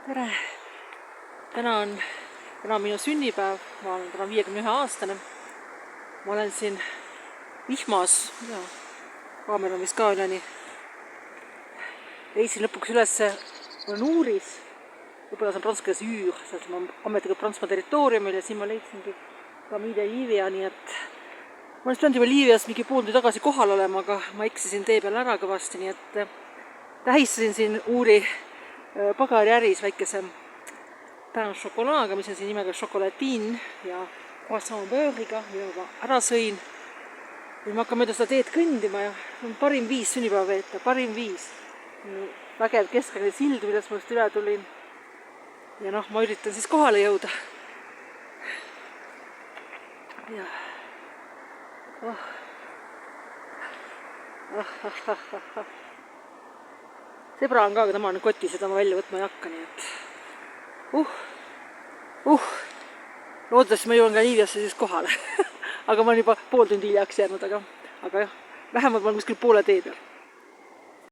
Tere! Täna on minu sünnipäev, ma olen täna 51-aastane. Ma olen siin vihmas, kaamera on vist ka üleni. Leidsin lõpuks üles, olen Uuris, võib-olla see on prantsuse keeles Üür, seal ma ametlikult Prantsusmaa territooriumil ja siin ma leidsingi ka Mide Liivia, nii et ma oleks pidanud juba Liivias mingi pool tundi tagasi kohal olema, aga ma eksisin tee peal ära kõvasti, nii et tähistasin siin Uuri pagariäris väikese pain šokolaaga, mis on siin nimega šokolatiin ja croissant beurriga, mida ma ära sõin. Nüüd ma hakkan mööda seda teed kõndima ja see on parim viis sünnipäeva veeta, parim viis. Vägev keskne sild, millest ma just üle tulin. Ja ma üritan siis kohale jõuda. Ja. Sebra on ka, aga tema on kotis ja ta ma välja võtma ei hakka, nii et loodetavasti ma jõuan ka Liiviasse siis kohale. Aga ma olen juba pool tundi hiljaks jäänud, aga jah, vähemalt ma olen kuskil poole tee peal.